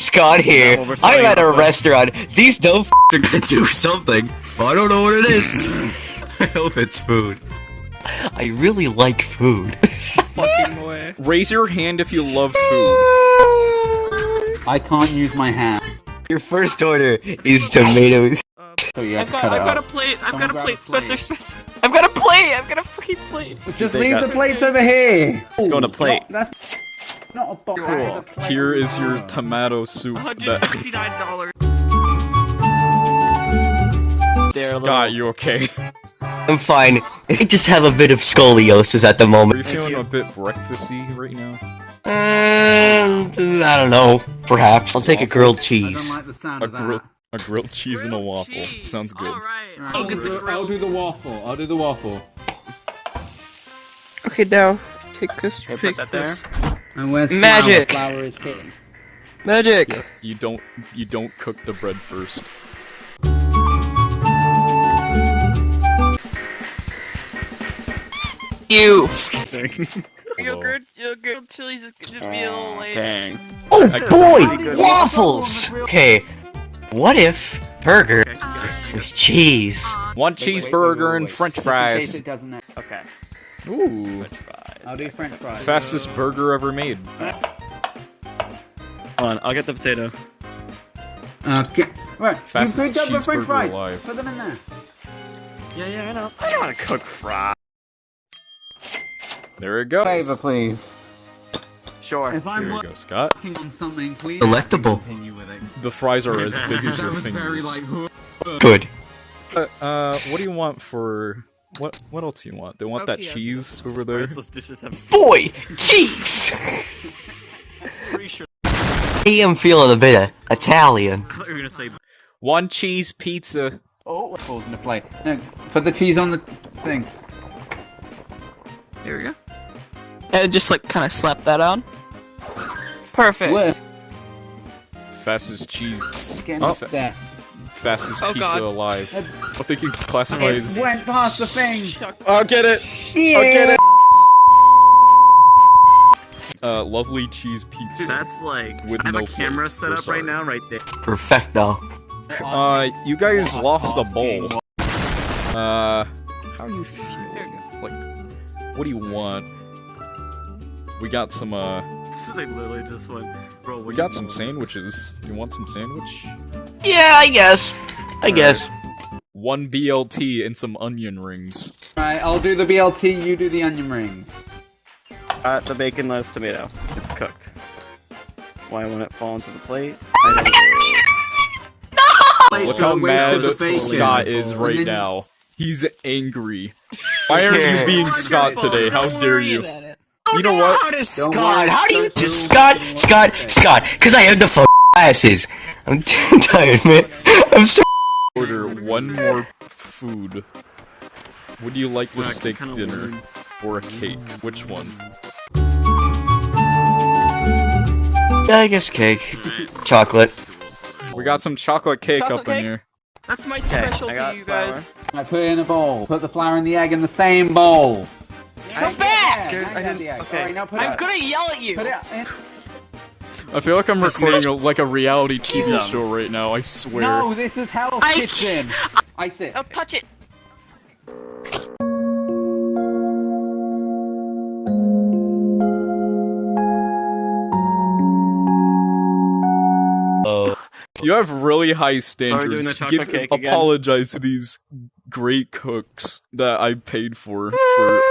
Scott here. I'm at a restaurant. These dumb are gonna do something. I don't know what it is. I hope it's food. I really like food. Fucking way. Raise your hand if you love food. I can't use my hand. Your first order is tomatoes. So you have I've got a plate. I've got a plate. Spencer. I've got a plate. I've got a freaking plate. Just leave the plates over here. Let's go to plate. That's not a box. Cool. Here is your tomato soup. $169. Scott, you okay? I'm fine. I just have a bit of scoliosis at the Are you moment. feeling a bit breakfasty right now? I don't know. Perhaps. I'll take a grilled I cheese. don't like the sound of that. A grilled cheese and a waffle. Sounds good. Alright. Right, I'll get the grill. I'll do the waffle. I'll do the waffle. Okay, now take this. Okay, pick put that this. And where's Magic. Flour is king. Magic. You don't cook the bread first. You. Yogurt chilies is just be a little late. Dang. Oh boy! Waffles! Okay, what if burger with cheese? One cheeseburger and french Just in case fries. it doesn't. Okay. Ooh. I'll do french fries. Fastest burger ever made. Hold on, I'll get the potato. Okay. Right. Fastest you picked up the french cheeseburger fries. alive. Put them in there. Yeah, I know. I don't want to cook fries. There it goes. Favor, please. Sure. If I'm Here you go, Scott. working on something, please. Delectable. Continue with it. The fries are as big as your That was very fingers. like. Good. What do you want for... What else do you want? They want that cheese over there? Dishes have Boy! Cheese! I am feeling a bit of Italian. I thought you were gonna say. One cheese pizza. Oh, it falls into plate. No, put the cheese on the thing. Here we go. And just like kind of slap that on. Perfect. Where? Fastest cheese. Get Oh, there. fastest Oh, pizza God. alive. I think you can classify It as... went past the thing. I'll get it! I'll get it! Lovely cheese pizza. That's like. With I have no a camera plates. set We're up right sorry. now, right there. Perfecto. You guys lost a bowl. How do you feel? Like, what do you want? We got some, They literally just went. Bro, we got some sandwiches. You want some sandwich? Yeah, I guess. I guess. One BLT and some onion rings. Right, I'll do the BLT, you do the onion rings. The bacon, lettuce, tomato. It's cooked. Why won't it fall into the plate? Look how mad Scott is right now. He's angry. Why aren't you being Scott today? How dare you? You know what? How does Scott? How do you just Scott? Because I have the glasses. I'm too tired, man. I'm so. Order one more food. Would you like the Yeah, steak kinda dinner weird. or a cake? Which one? I guess cake. Chocolate. We got some chocolate cake Chocolate up in cake? here. That's my I specialty, got you guys. flour. I put it in a bowl. Put the flour and the egg in the same bowl. Go back! I got the egg. Okay. Alright, now put I'm it. gonna yell at you. Put it in. I feel like I'm recording like a reality TV Dumb. show right now, I swear. No, this is Hell's I- Kitchen. I sit. Don't touch it. You have really high doing standards. the chocolate cake again? Apologize to these great cooks that I paid for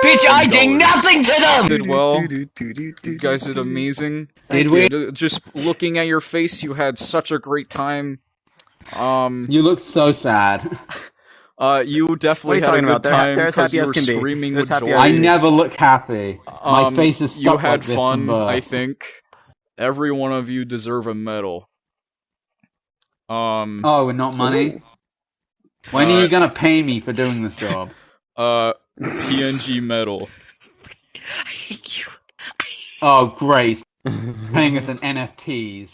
Bitch, I did $10. nothing to them! Did well. You guys did amazing. Did we? Just looking at your face, you had such a great time. You look so sad. You definitely What are you had a talking good about? They're time as because happy you as were can be. screaming They're with as happy joy. as I never look happy. My face is stuck You had like this fun, from birth. I think. Every one of you deserve a medal. Oh, and not money? When are you gonna pay me for doing this job? PNG medal. Oh, great. Paying us in NFTs.